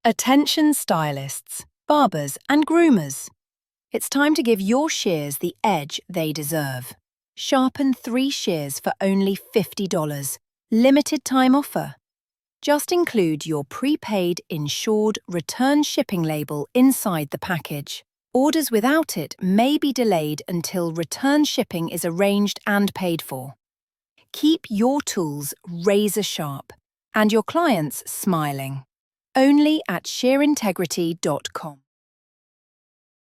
Attention stylists, barbers and groomers. It's time to give your shears the edge they deserve. Sharpen 3 shears for only $50. Limited time offer. Just include your prepaid insured return shipping label inside the package. Orders without it may be delayed until return shipping is arranged and paid for. Keep your tools razor sharp and your clients smiling. Only at shearintegrity.com.